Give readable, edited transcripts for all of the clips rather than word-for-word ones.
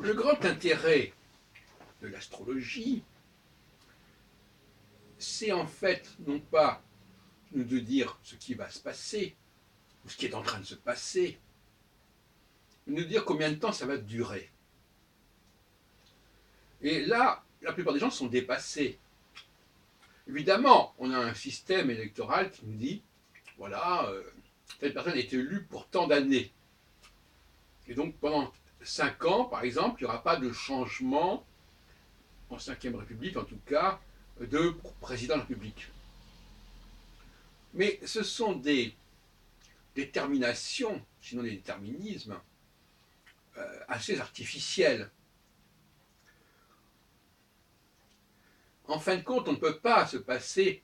Le grand intérêt de l'astrologie, c'est en fait non pas de dire ce qui va se passer, ou ce qui est en train de se passer, mais de dire combien de temps ça va durer. Et là, la plupart des gens sont dépassés. Évidemment, on a un système électoral qui nous dit, voilà, telle personne est élue pour tant d'années. Et donc pendant 5 ans, par exemple, il n'y aura pas de changement, en 5e République en tout cas, de président de la République. Mais ce sont des déterminations, sinon des déterminismes, assez artificiels. En fin de compte, on ne peut pas se passer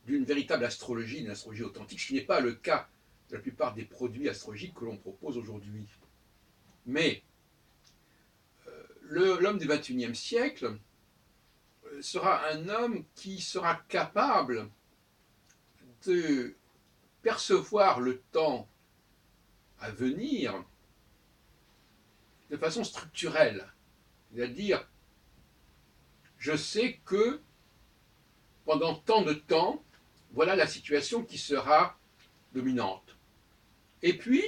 d'une véritable astrologie, d'une astrologie authentique, ce qui n'est pas le cas de la plupart des produits astrologiques que l'on propose aujourd'hui. Mais l'homme du XXIe siècle sera un homme qui sera capable de percevoir le temps à venir de façon structurelle. C'est-à-dire, je sais que pendant tant de temps, voilà la situation qui sera dominante. Et puis,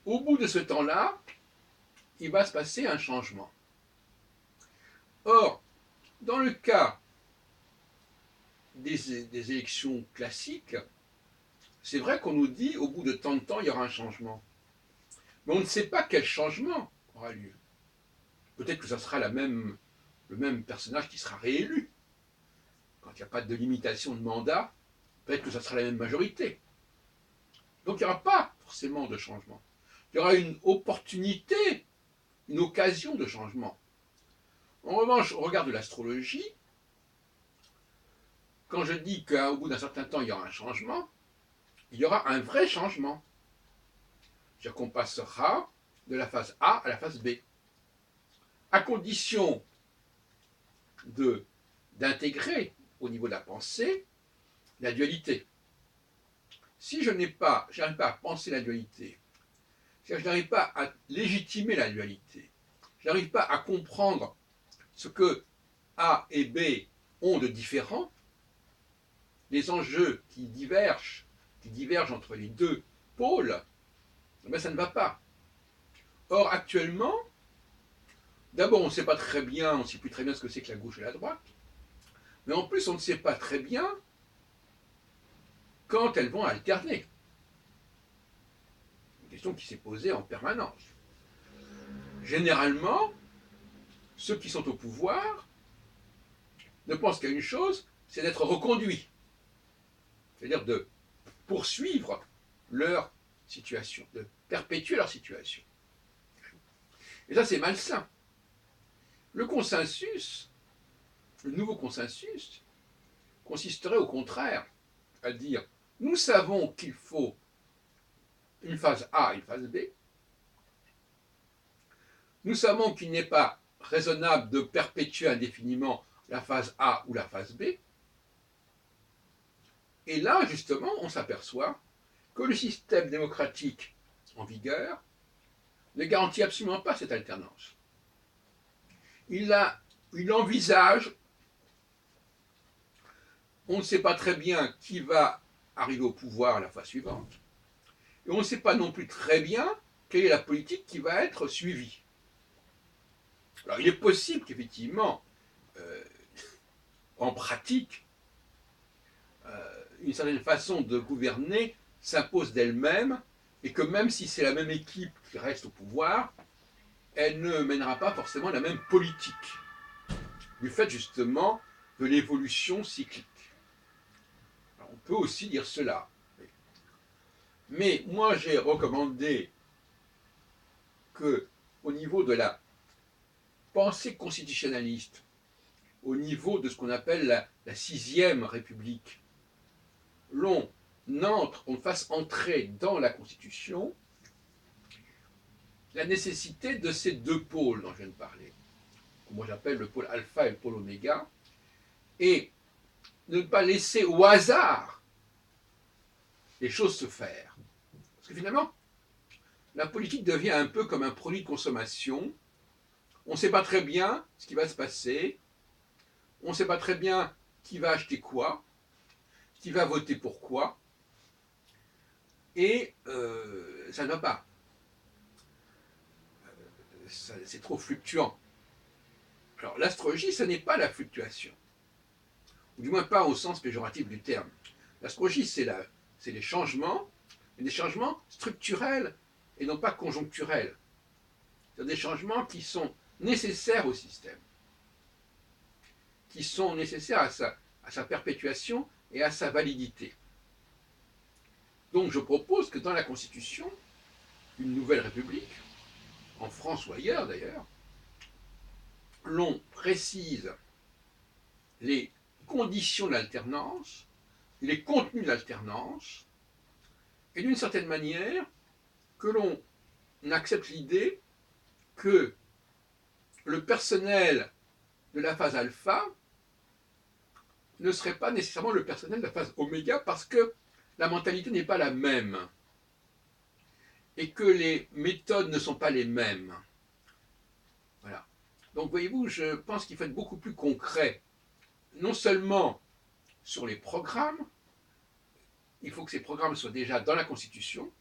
au bout de ce temps-là, il va se passer un changement. Or, dans le cas des élections classiques, c'est vrai qu'on nous dit au bout de tant de temps, il y aura un changement. Mais on ne sait pas quel changement aura lieu. Peut-être que ça sera le même personnage qui sera réélu. Quand il n'y a pas de limitation de mandat, peut-être que ça sera la même majorité. Donc il n'y aura pas forcément de changement. Il y aura une opportunité, une occasion de changement. En revanche, au regard de l'astrologie, quand je dis qu'au bout d'un certain temps, il y aura un changement, il y aura un vrai changement. C'est-à-dire qu'on passera de la phase A à la phase B, à condition d'intégrer au niveau de la pensée la dualité. Si je n'arrive pas à penser la dualité, si je n'arrive pas à légitimer la dualité, je n'arrive pas à comprendre ce que A et B ont de différent, les enjeux qui divergent entre les deux pôles, ben ça ne va pas. Or, actuellement, d'abord, on ne sait pas très bien, on ne sait plus très bien ce que c'est que la gauche et la droite, mais en plus, on ne sait pas très bien quand elles vont alterner. Une question qui s'est posée en permanence. Généralement, ceux qui sont au pouvoir ne pensent qu'à une chose, c'est d'être reconduits. C'est-à-dire de poursuivre leur situation, de perpétuer leur situation. Et ça, c'est malsain. Le consensus, le nouveau consensus, consisterait au contraire à dire, nous savons qu'il faut une phase A et une phase B. Nous savons qu'il n'est pas raisonnable de perpétuer indéfiniment la phase A ou la phase B. Et là, justement, on s'aperçoit que le système démocratique en vigueur ne garantit absolument pas cette alternance. Il envisage, on ne sait pas très bien qui va arriver au pouvoir à la fois suivante, et on ne sait pas non plus très bien quelle est la politique qui va être suivie. Alors il est possible qu'effectivement, en pratique, une certaine façon de gouverner s'impose d'elle-même, et que même si c'est la même équipe qui reste au pouvoir, elle ne mènera pas forcément la même politique, du fait justement de l'évolution cyclique. Alors, on peut aussi dire cela. Mais moi, j'ai recommandé que, au niveau de la pensée constitutionnaliste, au niveau de ce qu'on appelle la 6e République, on fasse entrer dans la Constitution la nécessité de ces deux pôles dont je viens de parler, que moi j'appelle le pôle alpha et le pôle oméga, et ne pas laisser au hasard les choses se faire. Parce que finalement, la politique devient un peu comme un produit de consommation On ne sait pas très bien ce qui va se passer, on ne sait pas très bien qui va acheter quoi, qui va voter pour quoi, et ça ne va pas. C'est trop fluctuant. Alors l'astrologie, ce n'est pas la fluctuation, ou du moins pas au sens péjoratif du terme. L'astrologie, c'est les changements, mais des changements structurels et non pas conjoncturels. C'est des changements qui sont nécessaires au système, qui sont nécessaires à sa perpétuation et à sa validité. Donc je propose que dans la Constitution, une nouvelle République, en France ou ailleurs d'ailleurs, l'on précise les conditions de l'alternance, les contenus de l'alternance, et d'une certaine manière, que l'on accepte l'idée que le personnel de la phase alpha ne serait pas nécessairement le personnel de la phase oméga parce que la mentalité n'est pas la même et que les méthodes ne sont pas les mêmes. Voilà. Donc voyez-vous, je pense qu'il faut être beaucoup plus concret, non seulement sur les programmes, il faut que ces programmes soient déjà dans la Constitution,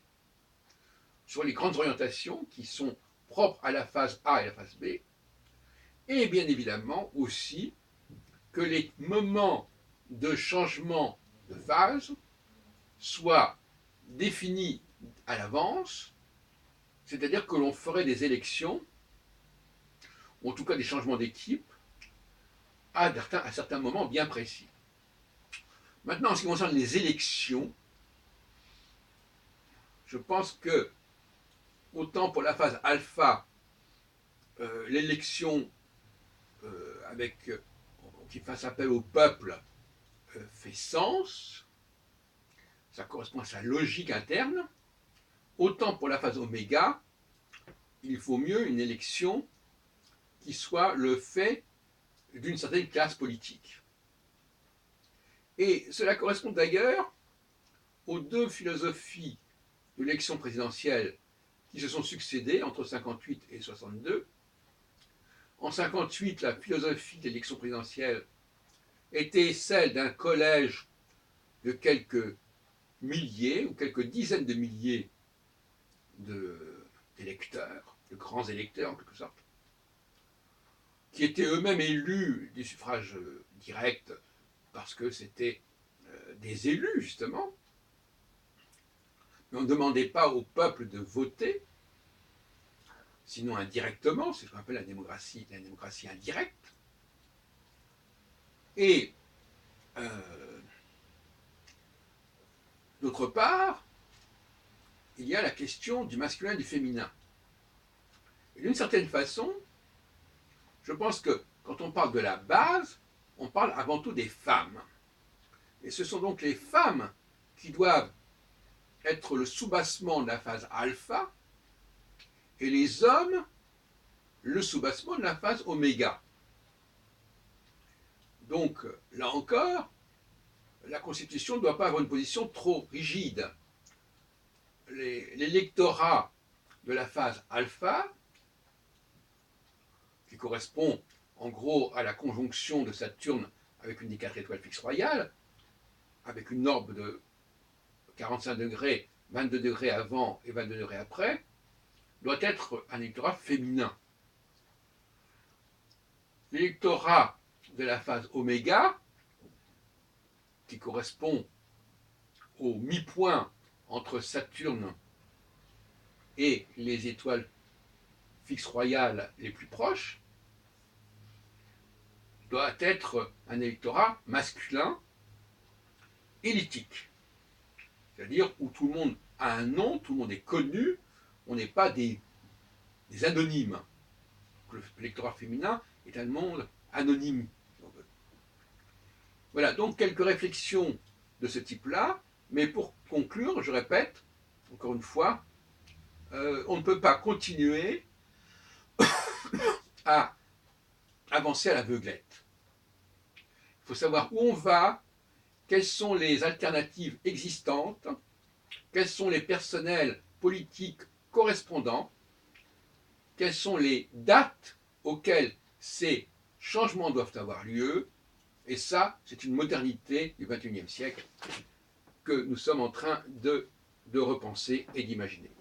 sur les grandes orientations qui sont propres à la phase A et la phase B, et bien évidemment aussi que les moments de changement de phase soient définis à l'avance, c'est-à-dire que l'on ferait des élections, ou en tout cas des changements d'équipe, à certains moments bien précis. Maintenant, en ce qui concerne les élections, je pense que, autant pour la phase alpha, l'élection qui fasse appel au peuple fait sens, ça correspond à sa logique interne, autant pour la phase oméga, il faut mieux une élection qui soit le fait d'une certaine classe politique. Et cela correspond d'ailleurs aux deux philosophies de l'élection présidentielle qui se sont succédées entre 58 et 62. En 58, la philosophie de l'élection présidentielle était celle d'un collège de quelques milliers ou quelques dizaines de milliers d'électeurs, de grands électeurs en quelque sorte, qui étaient eux-mêmes élus des suffrages directs parce que c'était des élus justement. Mais on ne demandait pas au peuple de voter, sinon indirectement, c'est ce qu'on appelle la démocratie indirecte. Et d'autre part, il y a la question du masculin et du féminin. Et d'une certaine façon, je pense que quand on parle de la base, on parle avant tout des femmes. Et ce sont donc les femmes qui doivent être le soubassement de la phase alpha, et les hommes le soubassement de la phase oméga. Donc, là encore, la Constitution ne doit pas avoir une position trop rigide. L'électorat de la phase alpha, qui correspond en gros à la conjonction de Saturne avec une des 4 étoiles fixes royales, avec une orbe de 45 degrés, 22 degrés avant et 22 degrés après, doit être un électorat féminin. L'électorat de la phase oméga, qui correspond au mi-point entre Saturne et les étoiles fixes royales les plus proches, doit être un électorat masculin élitique. C'est-à-dire où tout le monde a un nom, tout le monde est connu, on n'est pas des anonymes. L'électorat féminin est un monde anonyme, si on veut. Voilà, donc quelques réflexions de ce type-là, mais pour conclure, je répète, encore une fois, on ne peut pas continuer à avancer à l'aveuglette. Il faut savoir où on va, quelles sont les alternatives existantes, quels sont les personnels politiques correspondants, quelles sont les dates auquel ces changements doivent avoir lieu, et ça, c'est une modernité du XXIe siècle que nous sommes en train de repenser et d'imaginer.